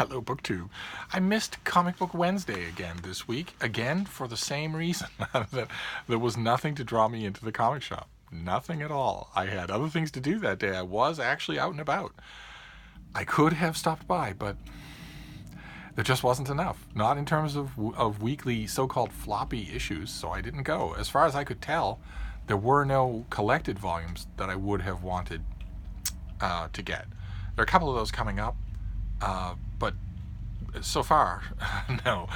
Hello, BookTube. I missed Comic Book Wednesday again this week, again for the same reason. That there was nothing to draw me into the comic shop. Nothing at all. I had other things to do that day. I was actually out and about. I could have stopped by, but there just wasn't enough. Not in terms of weekly so-called floppy issues, so I didn't go. As far as I could tell, there were no collected volumes that I would have wanted to get. There are a couple of those coming up, but so far, no.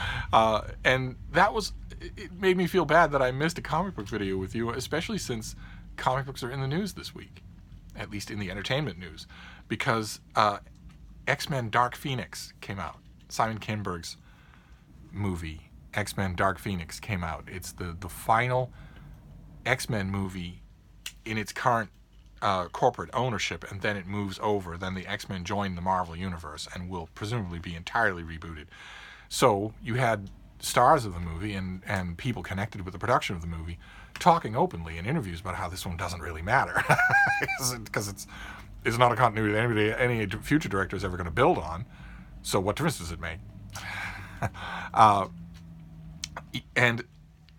And that was, it made me feel bad that I missed a comic book video with you, especially since comic books are in the news this week, at least in the entertainment news, because X-Men Dark Phoenix came out. Simon Kinberg's movie, X-Men Dark Phoenix, came out. It's the final X-Men movie in its current corporate ownership, and then it moves over. Then the X-Men join the Marvel Universe and will presumably be entirely rebooted. So you had stars of the movie and people connected with the production of the movie talking openly in interviews about how this one doesn't really matter because it's not a continuity that any future director is ever going to build on. So what difference does it make? And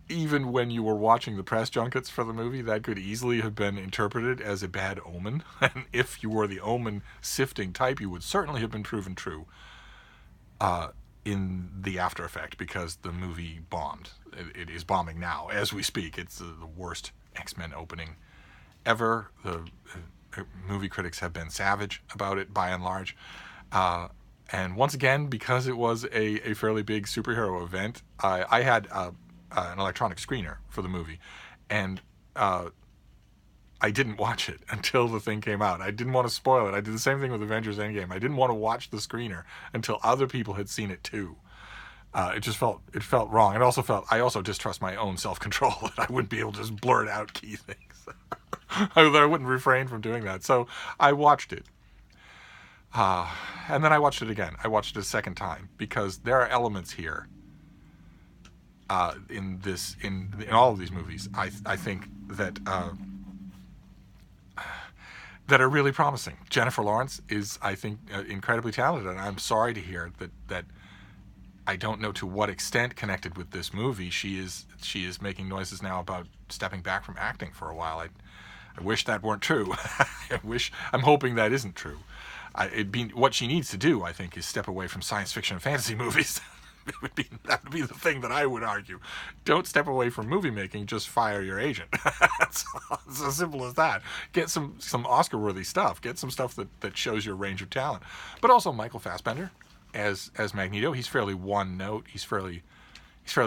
even when you were watching the press junkets for the movie, that could easily have been interpreted as a bad omen. And if you were the omen sifting type, you would certainly have been proven true in the after effect, because the movie bombed. It is bombing now as we speak. It's the worst X-Men opening ever. The movie critics have been savage about it by and large. And once again, because it was a fairly big superhero event, I had an electronic screener for the movie, and I didn't watch it until the thing came out. I didn't want to spoil it. I did the same thing with Avengers Endgame. I didn't want to watch the screener until other people had seen it too. It felt wrong. I also distrust my own self-control, that I wouldn't be able to just blurt out key things. That I wouldn't refrain from doing that. So I watched it. And then I watched it again. I watched it a second time, because there are elements here in all of these movies, I think that that are really promising. Jennifer Lawrence is, I think, incredibly talented, and I'm sorry to hear that I don't know to what extent connected with this movie she is making noises now about stepping back from acting for a while. I wish that weren't true. I'm hoping that isn't true. What she needs to do, I think, is step away from science fiction and fantasy movies. That would be the thing that I would argue. Don't step away from movie making, just fire your agent. It's as simple as that. Get some Oscar-worthy stuff. Get some stuff that shows your range of talent. But also Michael Fassbender as Magneto. He's fairly one note. He's fairly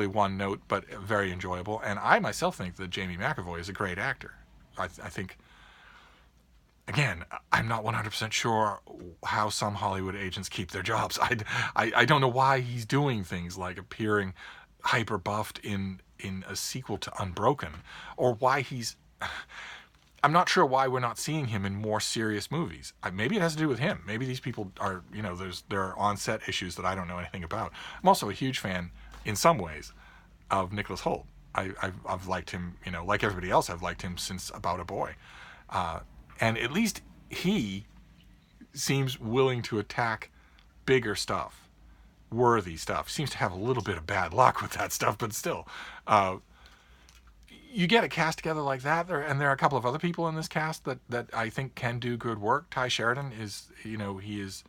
one note, but very enjoyable. And I myself think that Jamie McAvoy is a great actor. I think, again, I'm not 100% sure how some Hollywood agents keep their jobs. I don't know why he's doing things like appearing hyper buffed in a sequel to Unbroken, or why I'm not sure why we're not seeing him in more serious movies. Maybe it has to do with him. Maybe these people are, there are on-set issues that I don't know anything about. I'm also a huge fan, in some ways, of Nicholas Hoult. I've liked him, like everybody else, I've liked him since About a Boy. And at least he seems willing to attack bigger stuff, worthy stuff. Seems to have a little bit of bad luck with that stuff, but still. You get a cast together like that, and there are a couple of other people in this cast that I think can do good work. Ty Sheridan is, he is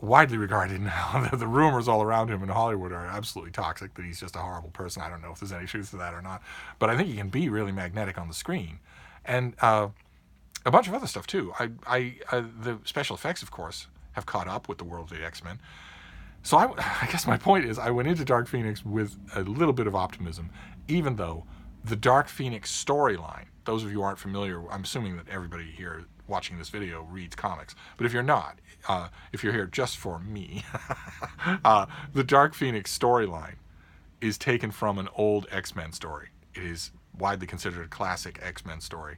widely regarded now. The rumors all around him in Hollywood are absolutely toxic, that he's just a horrible person. I don't know if there's any truth to that or not. But I think he can be really magnetic on the screen. And a bunch of other stuff too. The special effects, of course, have caught up with the world of the X-Men. So I guess my point is, I went into Dark Phoenix with a little bit of optimism, even though the Dark Phoenix storyline, those of you who aren't familiar, I'm assuming that everybody here watching this video reads comics, but if you're not, if you're here just for me, the Dark Phoenix storyline is taken from an old X-Men story. It is widely considered a classic X-Men story.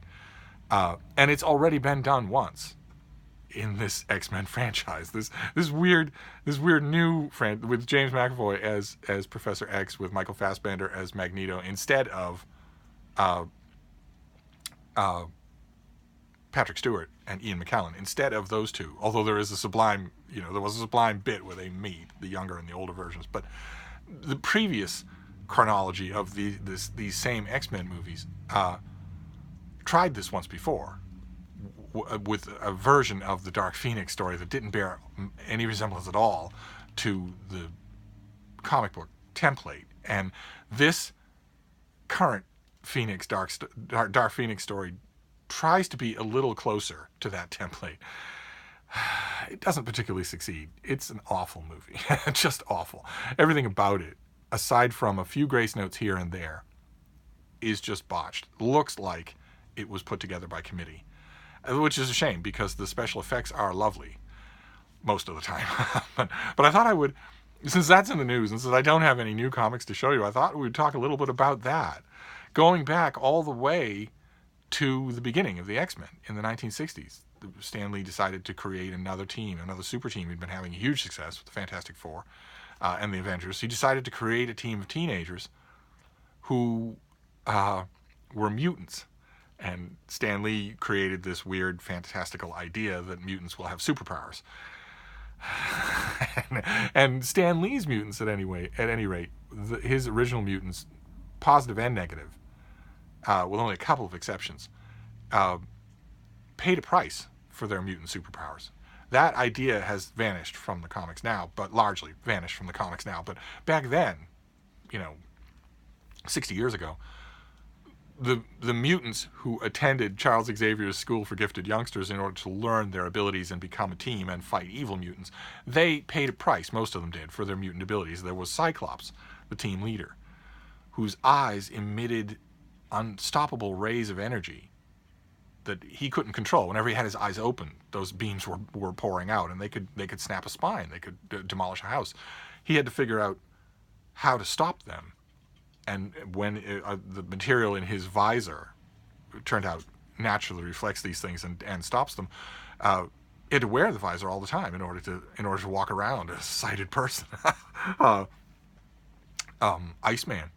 And it's already been done once in this X-Men franchise. This weird new with James McAvoy as Professor X, with Michael Fassbender as Magneto, instead of Patrick Stewart and Ian McKellen instead of those two. Although there is a sublime, there was a sublime bit where they meet, the younger and the older versions. But the previous chronology of these same X-Men movies tried this once before with a version of the Dark Phoenix story that didn't bear any resemblance at all to the comic book template. And this current Dark Phoenix story tries to be a little closer to that template. It doesn't particularly succeed. It's an awful movie. Just awful. Everything about it, aside from a few grace notes here and there, is just botched. Looks like it was put together by committee, which is a shame because the special effects are lovely most of the time. but I thought I would, since that's in the news and since I don't have any new comics to show you, I thought we'd talk a little bit about that. Going back all the way to the beginning of the X-Men in the 1960s. Stan Lee decided to create another team, another super team. He'd been having a huge success with the Fantastic Four and the Avengers. He decided to create a team of teenagers who were mutants. And Stan Lee created this weird, fantastical idea that mutants will have superpowers. And Stan Lee's mutants, at any rate, his original mutants, positive and negative, with only a couple of exceptions, paid a price for their mutant superpowers. That idea has vanished from the comics now, but largely vanished from the comics now. But back then, 60 years ago, the mutants who attended Charles Xavier's School for Gifted Youngsters in order to learn their abilities and become a team and fight evil mutants, they paid a price, most of them did, for their mutant abilities. There was Cyclops, the team leader, whose eyes emitted unstoppable rays of energy that he couldn't control. Whenever he had his eyes open, those beams were pouring out, and they could snap a spine, they could demolish a house. He had to figure out how to stop them. And when the material in his visor, it turned out, naturally reflects these things and stops them, he had to wear the visor all the time in order to walk around as a sighted person. Iceman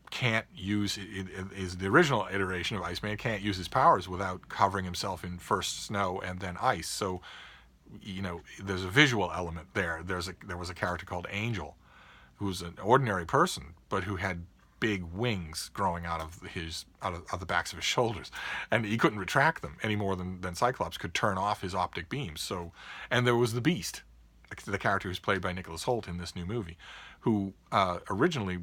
can't use is the original iteration of Iceman can't use his powers without covering himself in first snow and then ice. So, there's a visual element there. There was a character called Angel, who was an ordinary person, but who had big wings growing out of the backs of his shoulders, and he couldn't retract them any more than Cyclops could turn off his optic beams. So, and there was the Beast, the character who's played by Nicholas Hoult in this new movie, who originally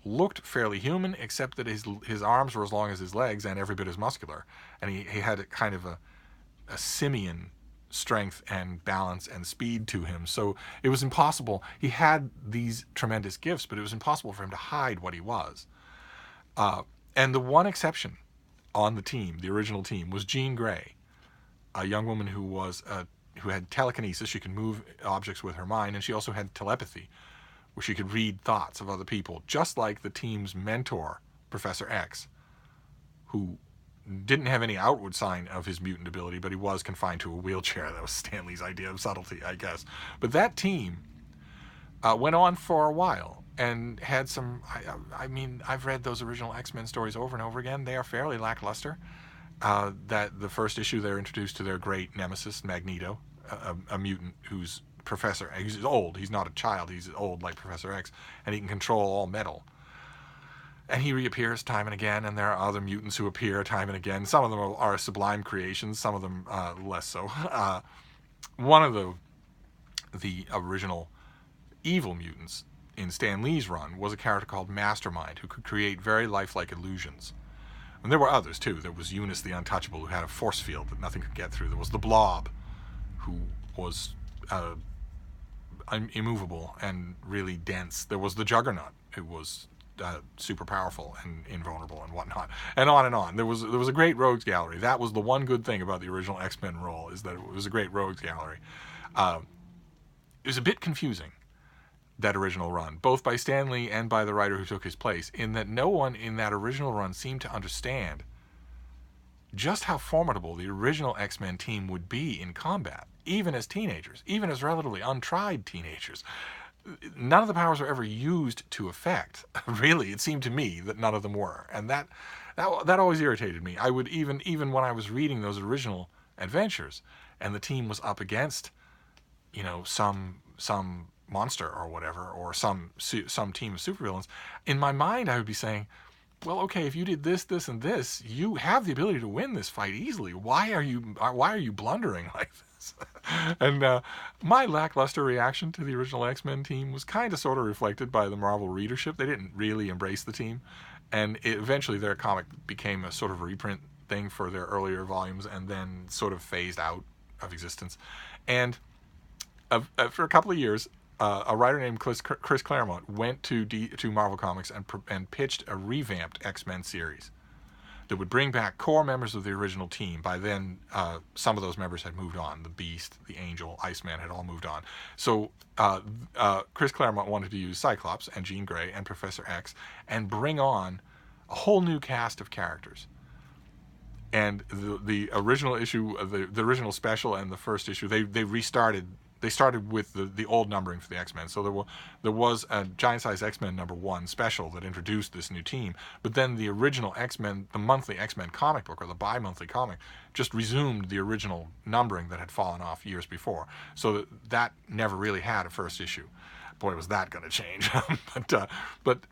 looked fairly human, except that his arms were as long as his legs and every bit as muscular, and he had a kind of a simian strength and balance and speed to him. So it was impossible. He had these tremendous gifts, but it was impossible for him to hide what he was. And the one exception on the team, the original team, was Jean Grey, a young woman who had telekinesis. She could move objects with her mind, and she also had telepathy, where she could read thoughts of other people, just like the team's mentor, Professor X, who didn't have any outward sign of his mutant ability, but he was confined to a wheelchair. That was Stan Lee's idea of subtlety, I guess. But that team went on for a while and had some, I mean, I've read those original X-Men stories over and over again. They are fairly lackluster. That the first issue, they're introduced to their great nemesis, Magneto, a mutant who's Professor X. He's old. He's not a child. He's old like Professor X, and he can control all metal. And he reappears time and again, and there are other mutants who appear time and again. Some of them are sublime creations, some of them less so. One of the original evil mutants in Stan Lee's run was a character called Mastermind, who could create very lifelike illusions. And there were others, too. There was Eunice the Untouchable, who had a force field that nothing could get through. There was the Blob, who was immovable and really dense. There was the Juggernaut, who was super powerful and invulnerable and whatnot, and on and on. There was a great rogues gallery. That was the one good thing about the original X-Men role, is that it was a great rogues gallery. It was a bit confusing, that original run, both by Stan Lee and by the writer who took his place, in that no one in that original run seemed to understand just how formidable the original X-Men team would be in combat, even as teenagers, even as relatively untried teenagers. none of the powers were ever used to effect. Really, it seemed to me that none of them were, and that always irritated me. I would even when I was reading those original adventures, and the team was up against, some monster or whatever, or some team of supervillains. In my mind, I would be saying, well, okay, if you did this, this, and this, you have the ability to win this fight easily. Why are you blundering like this? And my lackluster reaction to the original X-Men team was kind of sort of reflected by the Marvel readership. They didn't really embrace the team, and eventually their comic became a sort of reprint thing for their earlier volumes, and then sort of phased out of existence. And for a couple of years, a writer named Chris Claremont went to Marvel Comics and pitched a revamped X-Men series that would bring back core members of the original team. By then, some of those members had moved on. The Beast, the Angel, Iceman had all moved on. So Chris Claremont wanted to use Cyclops and Jean Grey and Professor X and bring on a whole new cast of characters. And the original issue, the original special and the first issue, they restarted. They started with the old numbering for the X-Men. So there was a Giant Size X-Men #1 special that introduced this new team. But then the original X-Men, the monthly X-Men comic book, or the bi-monthly comic, just resumed the original numbering that had fallen off years before. So that never really had a first issue. Boy, was that going to change. but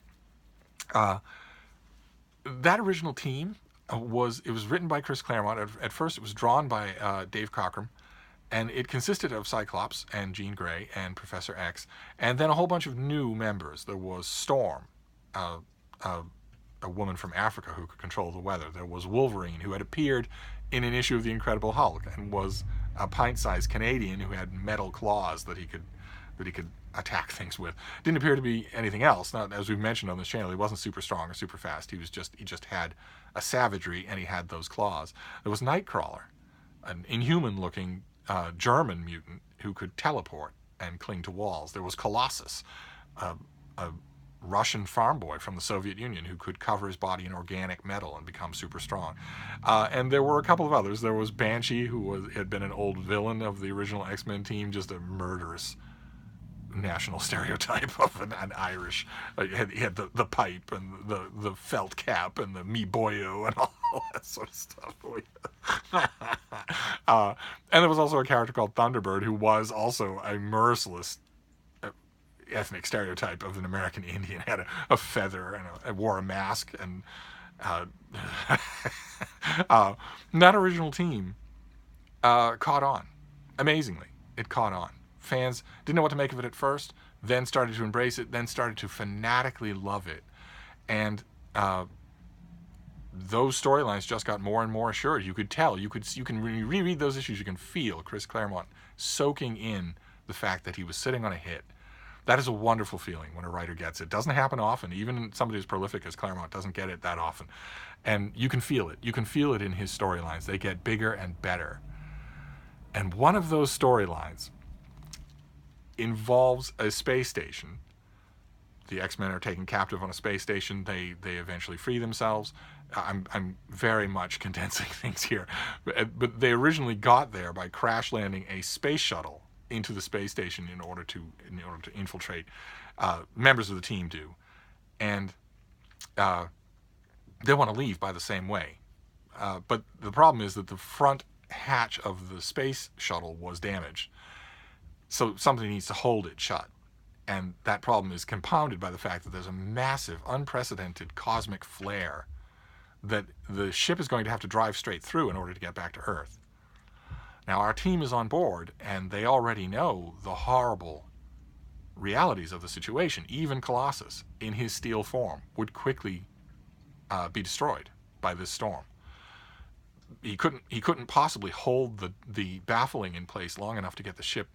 that original team was written by Chris Claremont. At first, it was drawn by Dave Cockrum. And it consisted of Cyclops and Jean Grey and Professor X, and then a whole bunch of new members. There was Storm, a woman from Africa who could control the weather. There was Wolverine, who had appeared in an issue of The Incredible Hulk and was a pint-sized Canadian who had metal claws that he could attack things with. Didn't appear to be anything else. Now, as we've mentioned on this channel, he wasn't super strong or super fast. He just had a savagery, and he had those claws. There was Nightcrawler, an inhuman-looking German mutant who could teleport and cling to walls. There was Colossus, a Russian farm boy from the Soviet Union who could cover his body in organic metal and become super strong. And there were a couple of others. There was Banshee, who had been an old villain of the original X-Men team, just a murderous national stereotype of an Irish. He had the pipe and the felt cap and the me boyo and all that sort of stuff. And there was also a character called Thunderbird, who was also a merciless ethnic stereotype of an American Indian. Had a feather and wore a mask. And that original team caught on. Amazingly, it caught on. Fans didn't know what to make of it at first, then started to embrace it, then started to fanatically love it. And those storylines just got more and more assured. You could tell, you can reread those issues, you can feel Chris Claremont soaking in the fact that he was sitting on a hit. That is a wonderful feeling when a writer gets it. It doesn't happen often. Even somebody as prolific as Claremont doesn't get it that often. And you can feel it. You can feel it in his storylines. They get bigger and better. And one of those storylines involves a space station. The X-Men are taken captive on a space station. They eventually free themselves. I'm very much condensing things here, but they originally got there by crash landing a space shuttle into the space station in order to infiltrate. Members of the team do, and they want to leave by the same way. But the problem is that the front hatch of the space shuttle was damaged. So something needs to hold it shut. And that problem is compounded by the fact that there's a massive, unprecedented cosmic flare that the ship is going to have to drive straight through in order to get back to Earth. Now, our team is on board, and they already know the horrible realities of the situation. Even Colossus, in his steel form, would quickly be destroyed by this storm. He couldn't possibly hold the baffling in place long enough to get the ship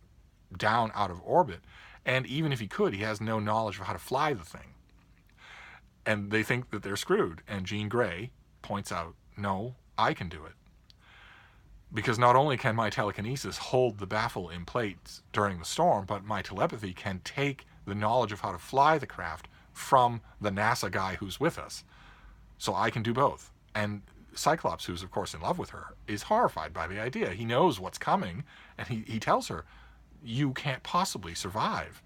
down out of orbit, and even if he could, he has no knowledge of how to fly the thing. And they think that they're screwed, and Jean Grey points out, no, I can do it. Because not only can my telekinesis hold the baffle in place during the storm, but my telepathy can take the knowledge of how to fly the craft from the NASA guy who's with us. So I can do both. And Cyclops, who's of course in love with her, is horrified by the idea. He knows what's coming, and he tells her, you can't possibly survive.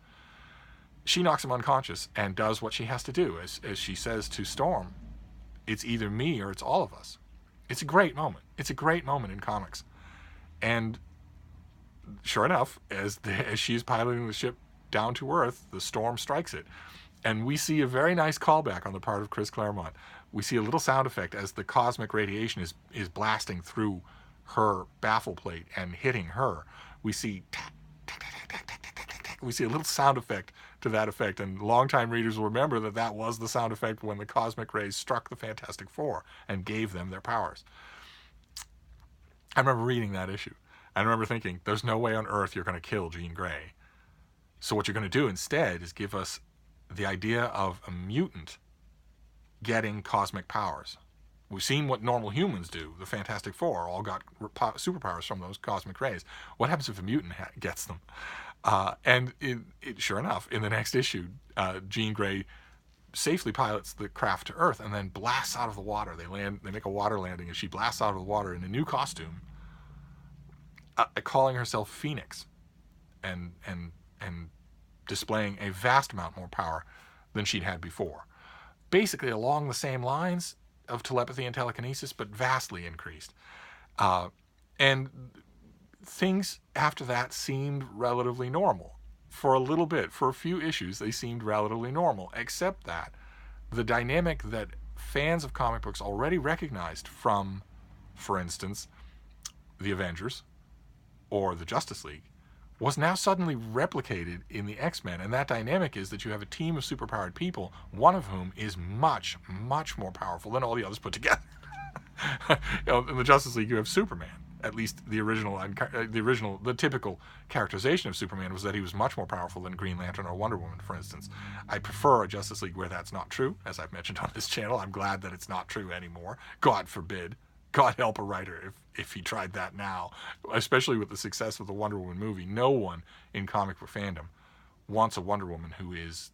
she knocks him unconscious and does what she has to do. As she says to Storm, it's either me or it's all of us. It's a great moment. It's a great moment in comics. And sure enough, as she's piloting the ship down to Earth, the storm strikes it. And we see a very nice callback on the part of Chris Claremont. We see a little sound effect as the cosmic radiation is blasting through her baffle plate and hitting her. We see we see a little sound effect to that effect, and longtime readers will remember that that was the sound effect when the cosmic rays struck the Fantastic Four and gave them their powers. I remember reading that issue. I remember thinking, there's no way on earth you're going to kill Jean Grey. So what you're going to do instead is give us the idea of a mutant getting cosmic powers. We've seen what normal humans do. The Fantastic Four all got superpowers from those cosmic rays. What happens if a mutant gets them? And sure enough, in the next issue, Jean Grey safely pilots the craft to Earth and then blasts out of the water. They make a water landing, and she blasts out of the water in a new costume, calling herself Phoenix, and displaying a vast amount more power than she'd had before. Basically along the same lines of telepathy and telekinesis, but vastly increased. And things after that seemed relatively normal. For a little bit, for a few issues, they seemed relatively normal, except that the dynamic that fans of comic books already recognized from, for instance, the Avengers or the Justice League, was now suddenly replicated in the X-Men. And that dynamic is that you have a team of superpowered people, one of whom is much, much more powerful than all the others put together. In the Justice League, you have Superman. At least the typical characterization of Superman was that he was much more powerful than Green Lantern or Wonder Woman, for instance. I prefer a Justice League where that's not true, as I've mentioned on this channel. I'm glad that it's not true anymore. God forbid. God help a writer if he tried that now, especially with the success of the Wonder Woman movie. No one in comic book fandom wants a Wonder Woman who is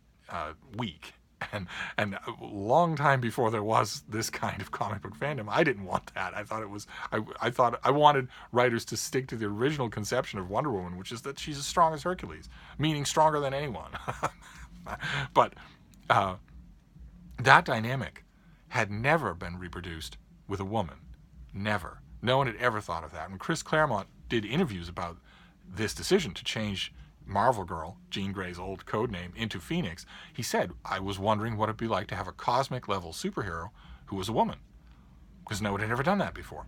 weak. And a long time before there was this kind of comic book fandom, I didn't want that. I thought I wanted writers to stick to the original conception of Wonder Woman, which is that she's as strong as Hercules, meaning stronger than anyone. But that dynamic had never been reproduced with a woman. Never. No one had ever thought of that. When Chris Claremont did interviews about this decision to change Marvel Girl, Jean Grey's old code name, into Phoenix, he said, I was wondering what it'd be like to have a cosmic level superhero who was a woman, because no one had ever done that before.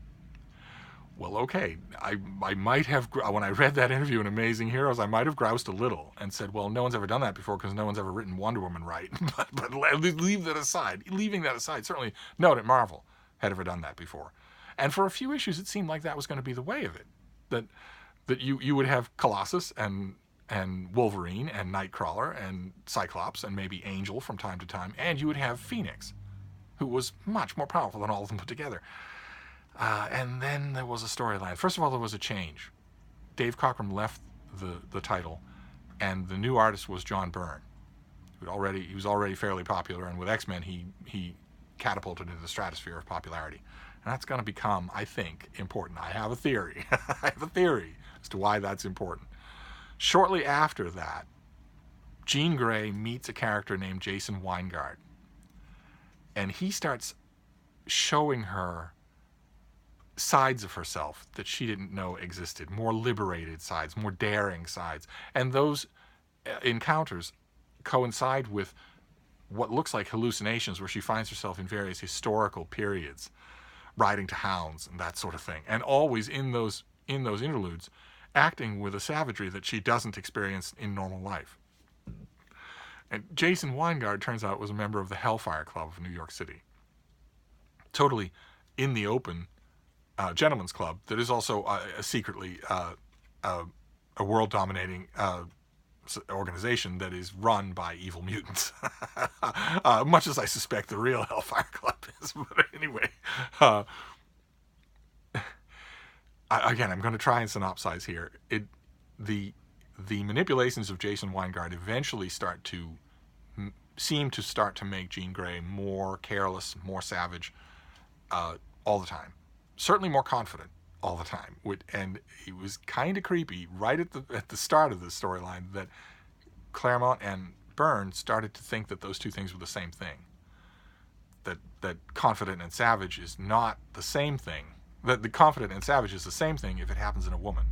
Well, okay, I might have, when I read that interview in Amazing Heroes, I might have groused a little and said, well, no one's ever done that before because no one's ever written Wonder Woman right. but leave that aside. Leaving that aside, certainly no one at Marvel had ever done that before. And for a few issues, it seemed like that was going to be the way of it. That you would have Colossus and Wolverine and Nightcrawler and Cyclops and maybe Angel from time to time, and you would have Phoenix, who was much more powerful than all of them put together. And then there was a storyline. First of all, there was a change. Dave Cockrum left the title, and the new artist was John Byrne. He was already fairly popular, and with X-Men, he catapulted into the stratosphere of popularity. And that's going to become, I think, important. I have a theory. I have a theory as to why that's important. Shortly after that, Jean Grey meets a character named Jason Weingard. And he starts showing her sides of herself that she didn't know existed, more liberated sides, more daring sides. And those encounters coincide with what looks like hallucinations where she finds herself in various historical periods, riding to hounds and that sort of thing. And always in those interludes, acting with a savagery that she doesn't experience in normal life. And Jason Weingard, turns out, was a member of the Hellfire Club of New York City. Totally in the open gentleman's club that is also secretly a world-dominating organization that is run by evil mutants. Much as I suspect the real Hellfire Club is. But anyway, again, I'm going to try and synopsize here. The manipulations of Jason Weingard eventually seem to start to make Jean Grey more careless, more savage, all the time. Certainly more confident all the time. And it was kind of creepy right at the start of the storyline that Claremont and Byrne started to think that those two things were the same thing. That confident and savage is not the same thing. That the confident and savage is the same thing if it happens in a woman.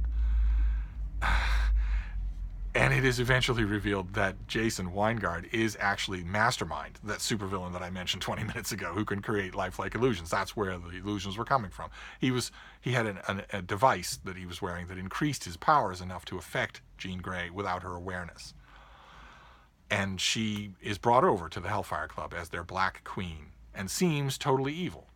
And it is eventually revealed that Jason Weingard is actually Mastermind, that supervillain that I mentioned 20 minutes ago, who can create lifelike illusions. That's where the illusions were coming from. He had a device that he was wearing that increased his powers enough to affect Jean Grey without her awareness. And she is brought over to the Hellfire Club as their Black Queen, and seems totally evil.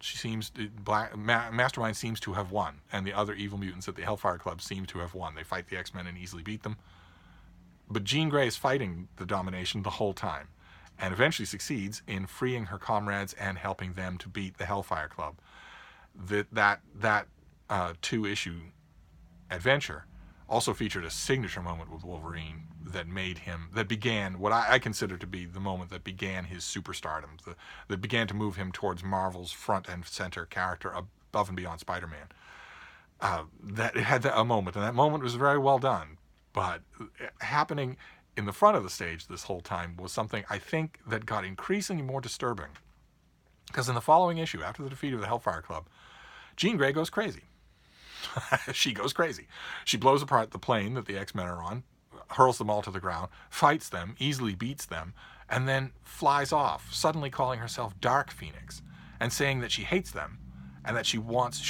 Mastermind seems to have won, and the other evil mutants at the Hellfire Club seem to have won. They fight the X-Men and easily beat them. But Jean Grey is fighting the domination the whole time, and eventually succeeds in freeing her comrades and helping them to beat the Hellfire Club. That 2-issue adventure also featured a signature moment with Wolverine that began what I consider to be the moment that began his superstardom, that began to move him towards Marvel's front and center character above and beyond Spider-Man. That it had a moment, and that moment was very well done. But happening in the front of the stage this whole time was something I think that got increasingly more disturbing. Because in the following issue, after the defeat of the Hellfire Club, Jean Grey goes crazy. She goes crazy. She blows apart the plane that the X-Men are on, hurls them all to the ground, fights them, easily beats them, and then flies off, suddenly calling herself Dark Phoenix, and saying that she hates them, and that she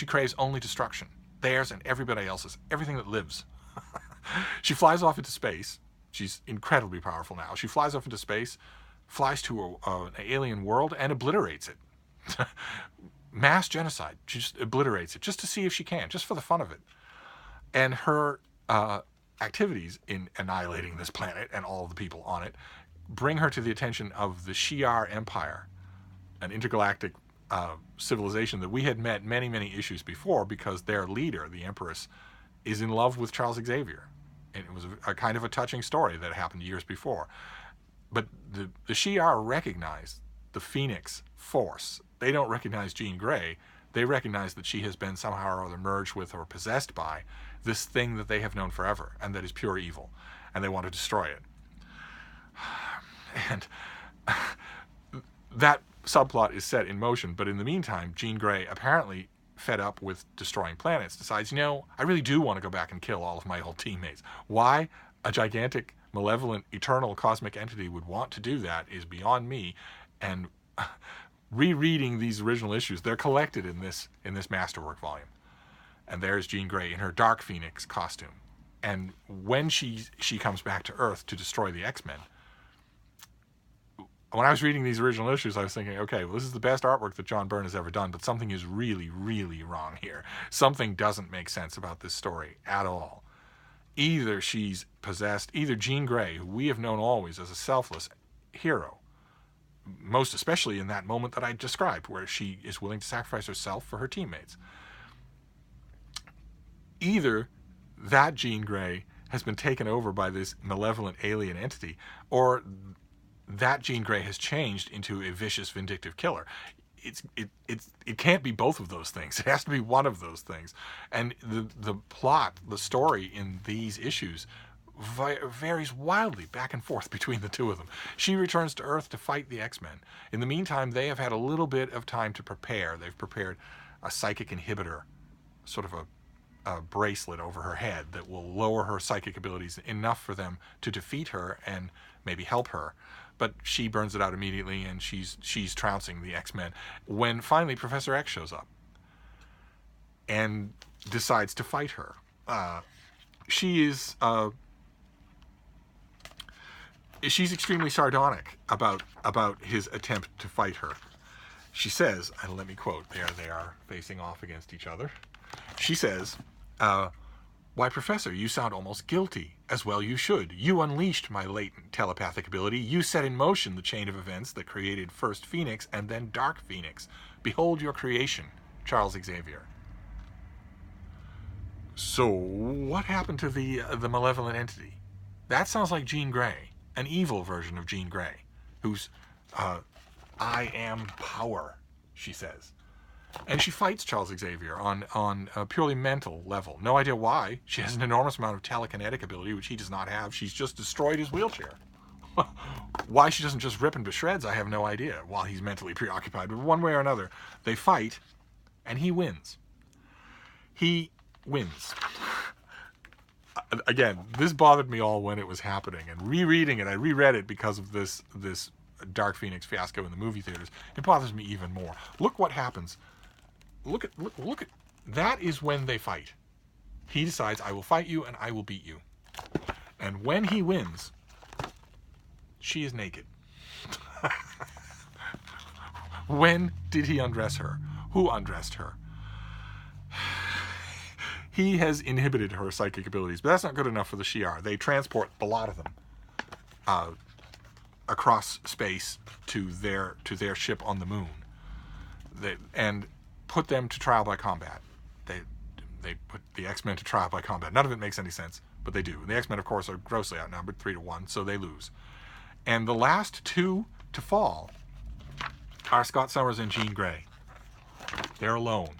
craves only destruction. Theirs and everybody else's, everything that lives. She flies off into space. She's incredibly powerful now. She flies off into space, flies to an alien world, and obliterates it. Mass genocide. She just obliterates it, just to see if she can, just for the fun of it. And her activities in annihilating this planet and all of the people on it bring her to the attention of the Shi'ar Empire, an intergalactic civilization that we had met many, many issues before, because their leader, the Empress, is in love with Charles Xavier. And it was a kind of a touching story that happened years before. But the Shi'ar recognize the Phoenix Force. They don't recognize Jean Grey. They recognize that she has been somehow or other merged with or possessed by this thing that they have known forever, and that is pure evil. And they want to destroy it. And that subplot is set in motion. But in the meantime, Jean Grey, apparently fed up with destroying planets, decides, I really do want to go back and kill all of my old teammates. Why a gigantic, malevolent, eternal cosmic entity would want to do that is beyond me. And rereading these original issues, they're collected in this Masterwork volume. And there's Jean Grey in her Dark Phoenix costume. And when she comes back to Earth to destroy the X-Men, when I was reading these original issues, I was thinking, okay, well, this is the best artwork that John Byrne has ever done, but something is really, really wrong here. Something doesn't make sense about this story at all. Either she's possessed, either Jean Grey, who we have known always as a selfless hero, most especially in that moment that I described, where she is willing to sacrifice herself for her teammates. Either that Jean Grey has been taken over by this malevolent alien entity, or that Jean Grey has changed into a vicious, vindictive killer. It can't be both of those things. It has to be one of those things. And the plot, the story in these issues varies wildly back and forth between the two of them. She returns to Earth to fight the X-Men. In the meantime, they have had a little bit of time to prepare. They've prepared a psychic inhibitor, sort of a bracelet over her head that will lower her psychic abilities enough for them to defeat her and maybe help her. But she burns it out immediately, and she's trouncing the X-Men when finally Professor X shows up and decides to fight her. She's extremely sardonic about his attempt to fight her. She says, and let me quote, there they are facing off against each other. She says, "Why, Professor, you sound almost guilty. As well you should. You unleashed my latent telepathic ability. You set in motion the chain of events that created first Phoenix and then Dark Phoenix. Behold your creation, Charles Xavier." So, what happened to the malevolent entity? That sounds like Jean Grey, an evil version of Jean Grey, who's, I am power, she says. And she fights Charles Xavier on a purely mental level. No idea why. She has an enormous amount of telekinetic ability, which he does not have. She's just destroyed his wheelchair. Why she doesn't just rip him to shreds, I have no idea, while he's mentally preoccupied. But one way or another, they fight, and he wins. He wins. Again, this bothered me all when it was happening, and rereading it, I reread it because of this Dark Phoenix fiasco in the movie theaters. It bothers me even more. Look what happens. Look at that is when they fight. He decides, I will fight you and I will beat you. And when he wins, she is naked. When did he undress her? Who undressed her? He has inhibited her psychic abilities, but that's not good enough for the Shi'ar. They transport a lot of them across space to their ship on the moon, and put them to trial by combat. They put the X-Men to trial by combat. None of it makes any sense, but they do. And the X-Men, of course, are grossly outnumbered, 3-1, so they lose. And the last two to fall are Scott Summers and Jean Grey. They're alone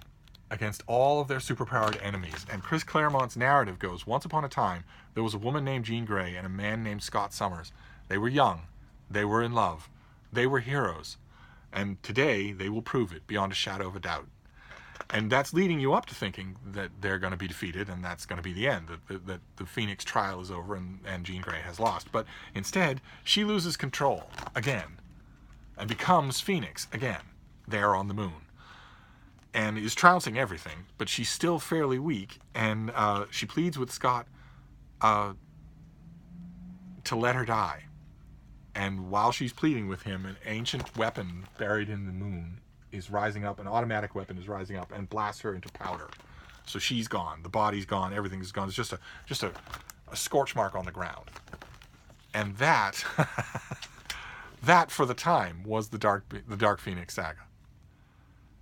against all of their superpowered enemies. And Chris Claremont's narrative goes, once upon a time, there was a woman named Jean Grey and a man named Scott Summers. They were young. They were in love. They were heroes. And today, they will prove it beyond a shadow of a doubt. And that's leading you up to thinking that they're going to be defeated and that's going to be the end, that the Phoenix trial is over and Jean Grey has lost. But instead, she loses control again and becomes Phoenix again there on the moon and is trouncing everything, but she's still fairly weak, and she pleads with Scott to let her die. And while she's pleading with him, an ancient weapon buried in the moon is rising up, an automatic weapon is rising up and blasts her into powder. So she's gone, the body's gone, everything's gone. It's just a scorch mark on the ground. And that that for the time was the Dark Phoenix saga.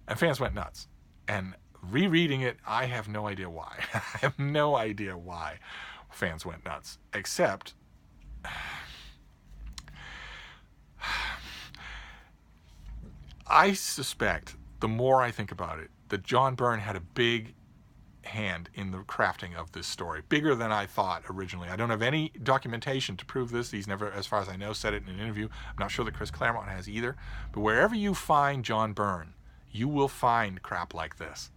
And fans went nuts. And rereading it, I have no idea why. I have no idea why fans went nuts, except I suspect, the more I think about it, that John Byrne had a big hand in the crafting of this story, bigger than I thought originally. I don't have any documentation to prove this. He's never, as far as I know, said it in an interview. I'm not sure that Chris Claremont has either. But wherever you find John Byrne, you will find crap like this.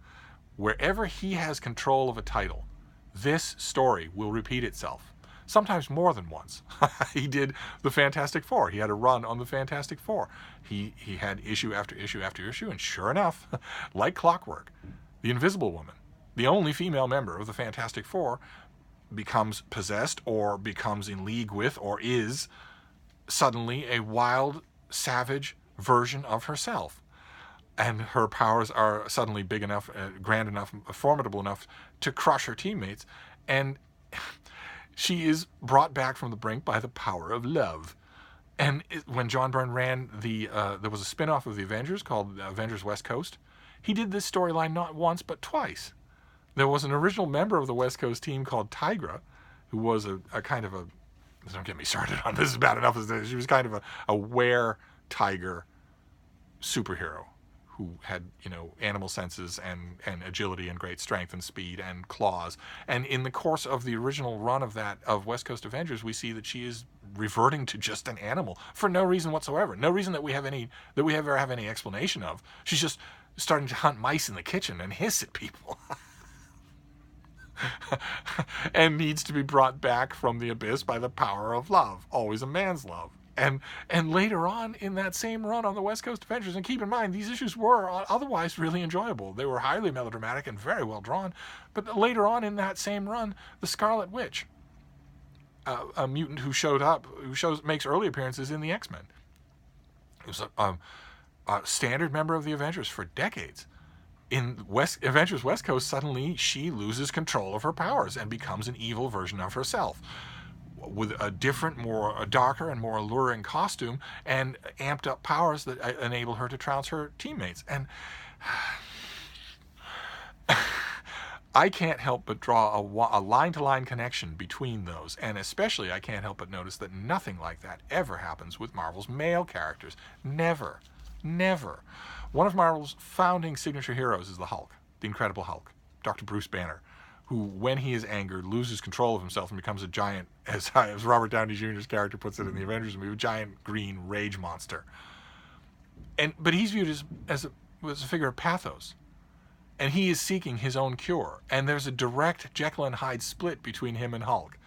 Wherever he has control of a title, this story will repeat itself. Sometimes more than once. He did the Fantastic Four. He had a run on the Fantastic Four. He had issue after issue after issue, and sure enough, like clockwork, the Invisible Woman, the only female member of the Fantastic Four, becomes possessed or becomes in league with or is suddenly a wild, savage version of herself. And her powers are suddenly big enough, grand enough, formidable enough to crush her teammates. And she is brought back from the brink by the power of love. And when John Byrne ran there was a spin-off of the Avengers called Avengers West Coast. He did this storyline not once, but twice. There was an original member of the West Coast team called Tigra, who was a kind of a, don't get me started on this, is bad enough as this. She was kind of a were-tiger superhero who had, animal senses and agility and great strength and speed and claws. And in the course of the original run of West Coast Avengers, we see that she is reverting to just an animal for no reason whatsoever. No reason that we ever have any explanation of. She's just starting to hunt mice in the kitchen and hiss at people. And needs to be brought back from the abyss by the power of love. Always a man's love. And later on in that same run on the West Coast Avengers, and keep in mind, these issues were otherwise really enjoyable. They were highly melodramatic and very well drawn. But later on in that same run, the Scarlet Witch, a mutant who makes early appearances in the X-Men. It was a standard member of the Avengers for decades. In Avengers West Coast, suddenly she loses control of her powers and becomes an evil version of herself, with a different, a darker and more alluring costume and amped up powers that enable her to trounce her teammates. And I can't help but draw a line-to-line connection between those. And especially I can't help but notice that nothing like that ever happens with Marvel's male characters. Never. Never. One of Marvel's founding signature heroes is the Hulk, the Incredible Hulk, Dr. Bruce Banner, who, when he is angered, loses control of himself and becomes a giant, as Robert Downey Jr.'s character puts it in the Avengers movie, a giant green rage monster. But he's viewed as a figure of pathos. And he is seeking his own cure. And there's a direct Jekyll and Hyde split between him and Hulk.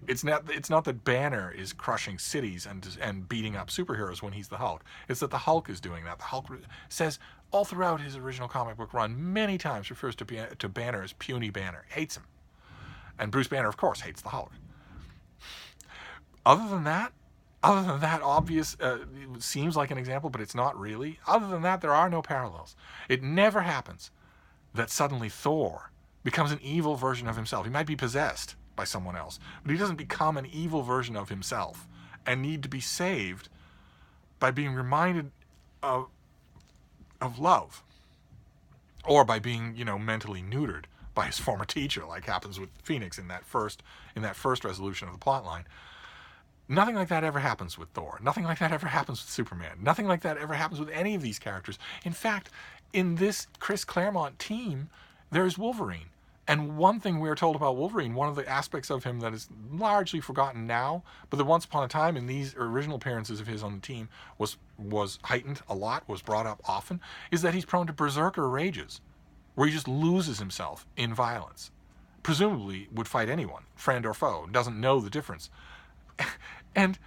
It's not that Banner is crushing cities and beating up superheroes when he's the Hulk. It's that the Hulk is doing that. The Hulk says all throughout his original comic book run, many times refers to Banner as puny Banner. Hates him. And Bruce Banner, of course, hates the Hulk. Other than that obvious, it seems like an example, but it's not really. Other than that, there are no parallels. It never happens that suddenly Thor becomes an evil version of himself. He might be possessed by someone else, but he doesn't become an evil version of himself and need to be saved by being reminded of love, or by being, mentally neutered by his former teacher, like happens with Phoenix in that first resolution of the plot line. Nothing like that ever happens with Thor. Nothing like that ever happens with Superman. Nothing like that ever happens with any of these characters. In fact, in this Chris Claremont team, there's Wolverine. And one thing we are told about Wolverine, one of the aspects of him that is largely forgotten now, but that once upon a time in these original appearances of his on the team was heightened a lot, was brought up often, is that he's prone to berserker rages, where he just loses himself in violence. Presumably would fight anyone, friend or foe, doesn't know the difference. And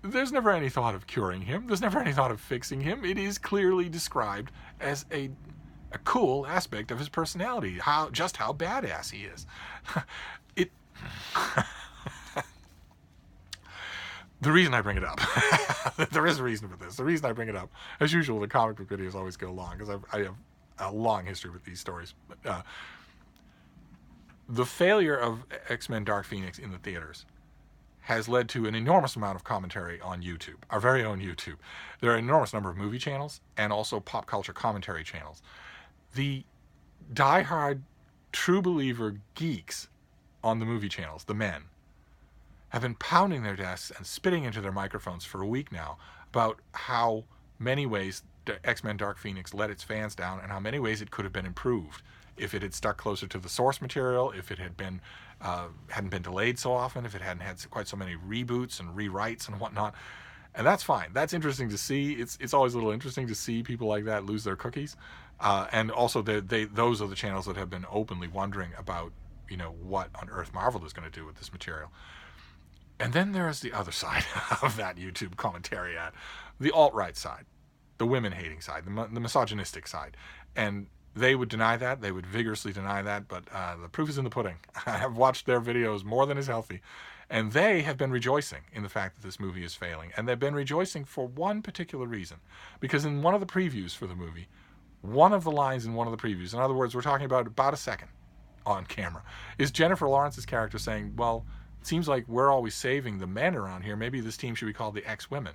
there's never any thought of curing him. There's never any thought of fixing him. It is clearly described as a cool aspect of his personality, just how badass he is. The reason I bring it up, there is a reason for this. The reason I bring it up, as usual, the comic book videos always go long, because I have a long history with these stories. The failure of X-Men Dark Phoenix in the theaters has led to an enormous amount of commentary on YouTube, our very own YouTube. There are an enormous number of movie channels and also pop culture commentary channels. The diehard, true believer geeks on the movie channels, the men, have been pounding their desks and spitting into their microphones for a week now about how many ways X-Men Dark Phoenix let its fans down and how many ways it could have been improved if it had stuck closer to the source material, if it had been hadn't been delayed so often, if it hadn't had quite so many reboots and rewrites and whatnot. And that's fine. That's interesting to see. It's always a little interesting to see people like that lose their cookies. And also, those are the channels that have been openly wondering about, what on earth Marvel is going to do with this material. And then there is the other side of that YouTube commentary, the alt-right side, the women-hating side, the misogynistic side. And they would deny that. They would vigorously deny that. But the proof is in the pudding. I have watched their videos more than is healthy. And they have been rejoicing in the fact that this movie is failing. And they've been rejoicing for one particular reason. Because in one of the previews for the movie, one of the lines in one of the previews, in other words, we're talking about a second on camera, is Jennifer Lawrence's character saying, well, it seems like we're always saving the men around here. Maybe this team should be called the X-Women.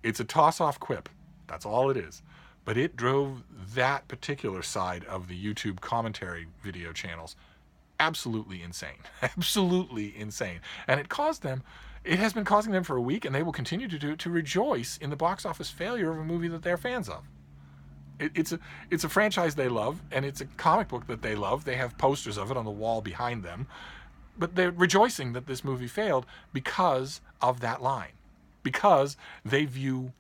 It's a toss-off quip. That's all it is. But it drove that particular side of the YouTube commentary video channels absolutely insane. Absolutely insane. And it has been causing them for a week, and they will continue to do it, to rejoice in the box office failure of a movie that they're fans of. It's a franchise they love, and it's a comic book that they love. They have posters of it on the wall behind them. But they're rejoicing that this movie failed because of that line. Because they view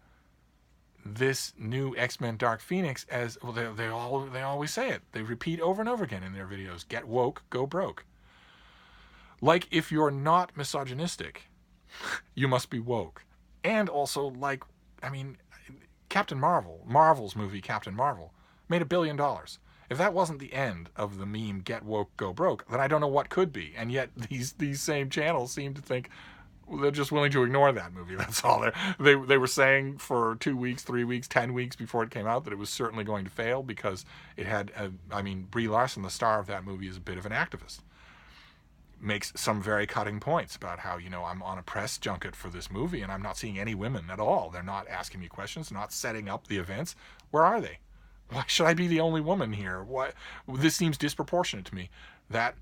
this new X-Men Dark Phoenix as, well, they always say it. They repeat over and over again in their videos, get woke, go broke. Like, if you're not misogynistic, you must be woke. And also, Captain Marvel, Marvel's movie Captain Marvel, made $1 billion. If that wasn't the end of the meme, get woke, go broke, then I don't know what could be. And yet these same channels seem to think, they're just willing to ignore that movie. That's all. They were saying for 2 weeks, 3 weeks, 10 weeks before it came out that it was certainly going to fail because it had, Brie Larson, the star of that movie, is a bit of an activist. Makes some very cutting points about how, I'm on a press junket for this movie and I'm not seeing any women at all. They're not asking me questions, not setting up the events. Where are they? Why should I be the only woman here? Why? This seems disproportionate to me. That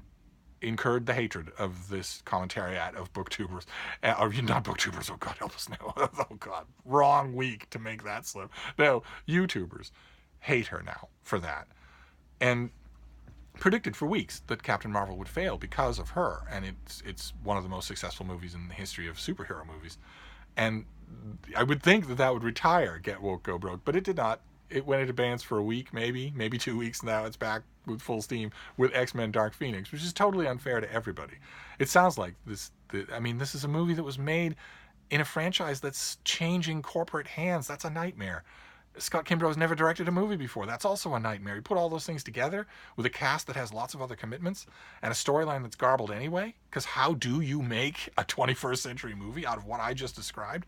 incurred the hatred of this commentariat of booktubers. Or not booktubers, oh God, help us now. Oh God, wrong week to make that slip. No, YouTubers hate her now for that. And predicted for weeks that Captain Marvel would fail because of her, and it's one of the most successful movies in the history of superhero movies. And I would think that that would retire Get Woke, Go Broke, but it did not. It went into abeyance for a week, maybe 2 weeks. Now it's back with full steam with X-Men Dark Phoenix, which is totally unfair to everybody. It sounds like this. I mean, this is a movie that was made in a franchise that's changing corporate hands. That's a nightmare. Scott Kimbrough has never directed a movie before. That's also a nightmare. You put all those things together with a cast that has lots of other commitments and a storyline that's garbled anyway, because how do you make a 21st century movie out of what I just described?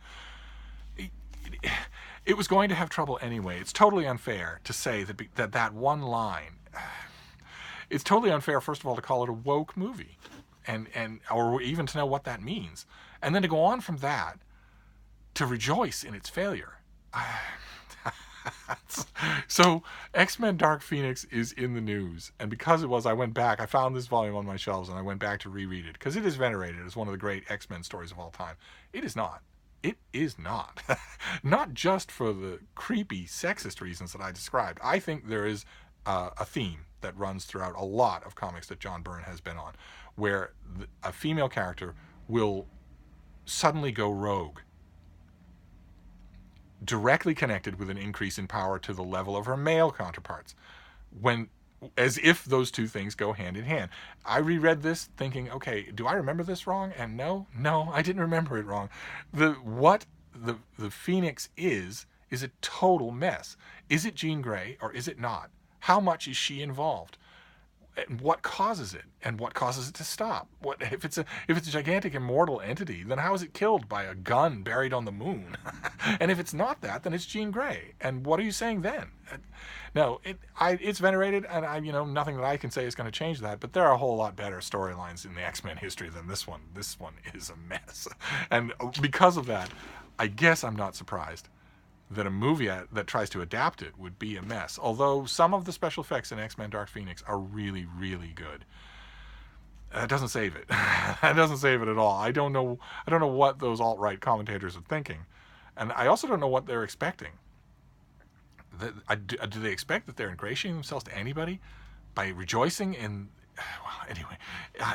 It was going to have trouble anyway. It's totally unfair to say that one line. It's totally unfair, first of all, to call it a woke movie, and or even to know what that means, and then to go on from that to rejoice in its failure. So X-Men Dark Phoenix is in the news, and because it was, I went back. I found this volume on my shelves, and I went back to reread it because it is venerated as one of the great X-Men stories of all time. It is not. It is not. Not just for the creepy, sexist reasons that I described. I think there is a theme that runs throughout a lot of comics that John Byrne has been on, where a female character will suddenly go rogue, directly connected with an increase in power to the level of her male counterparts, as if those two things go hand in hand. I reread this thinking, okay, do I remember this wrong? And no, I didn't remember it wrong. What the Phoenix is a total mess. Is it Jean Grey or is it not? How much is she involved? And what causes it? And what causes it to stop? If it's a gigantic immortal entity, then how is it killed by a gun buried on the moon? And if it's not that, then it's Jean Grey. And what are you saying then? No, it's venerated, and nothing that I can say is going to change that. But there are a whole lot better storylines in the X-Men history than this one. This one is a mess, and because of that, I guess I'm not surprised that a movie that tries to adapt it would be a mess. Although some of the special effects in X-Men Dark Phoenix are really, really good. That doesn't save it. That doesn't save it at all. I don't know what those alt-right commentators are thinking, and I also don't know what they're expecting. Do they expect that they're ingratiating themselves to anybody by rejoicing in? Well,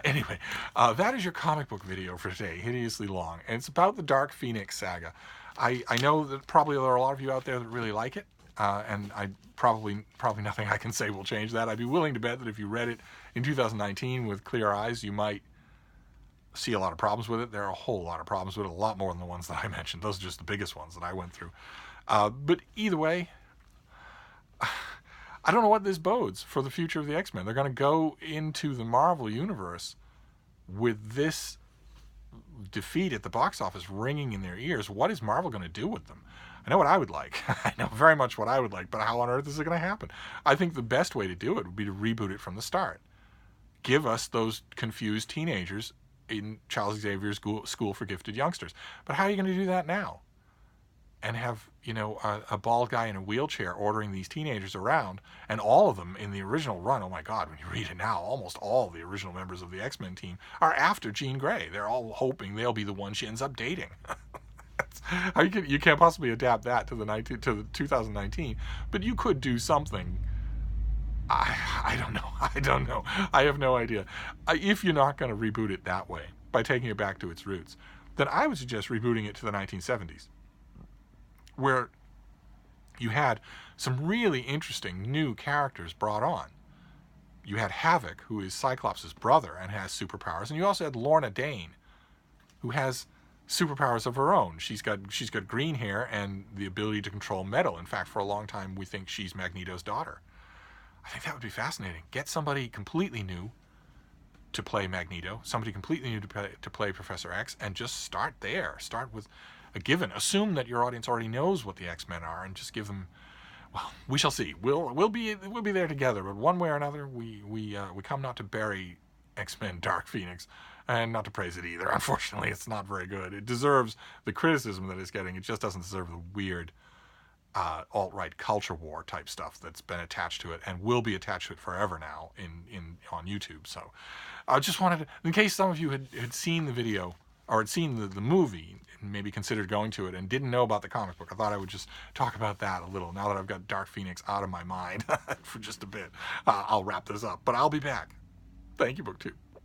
anyway, that is your comic book video for today. Hideously long, and it's about the Dark Phoenix saga. I know that probably there are a lot of you out there that really like it, and I probably nothing I can say will change that. I'd be willing to bet that if you read it in 2019 with clear eyes, you might see a lot of problems with it. There are a whole lot of problems with it, a lot more than the ones that I mentioned. Those are just the biggest ones that I went through. But either way, I don't know what this bodes for the future of the X-Men. They're going to go into the Marvel Universe with this defeat at the box office ringing in their ears. What is Marvel going to do with them? I know what I would like. I know very much what I would like, but how on earth is it going to happen? I think the best way to do it would be to reboot it from the start. Give us those confused teenagers in Charles Xavier's School for Gifted Youngsters. But how are you going to do that now? And have, a bald guy in a wheelchair ordering these teenagers around, and all of them in the original run, oh my God, when you read it now, almost all the original members of the X-Men team are after Jean Grey. They're all hoping they'll be the one she ends up dating. You can't possibly adapt that to the 2019, but you could do something. I don't know. I have no idea. If you're not going to reboot it that way, by taking it back to its roots, then I would suggest rebooting it to the 1970s. Where you had some really interesting new characters brought on. You had Havoc, who is Cyclops' brother and has superpowers, and you also had Lorna Dane, who has superpowers of her own. She's got green hair and the ability to control metal. In fact, for a long time, we think she's Magneto's daughter. I think that would be fascinating. Get somebody completely new to play Magneto, somebody completely new to play Professor X, and just start there. Start with a given. Assume that your audience already knows what the X-Men are, and just give them. Well, we shall see. We'll be there together, but one way or another, we come not to bury X-Men Dark Phoenix, and not to praise it either. Unfortunately, it's not very good. It deserves the criticism that it's getting. It just doesn't deserve the weird alt-right culture war type stuff that's been attached to it and will be attached to it forever now on YouTube. So I just wanted to, in case some of you had seen the video or had seen the movie, maybe considered going to it and didn't know about the comic book. I thought I would just talk about that a little now that I've got Dark Phoenix out of my mind for just a bit. I'll wrap this up, but I'll be back. Thank you, BookTube.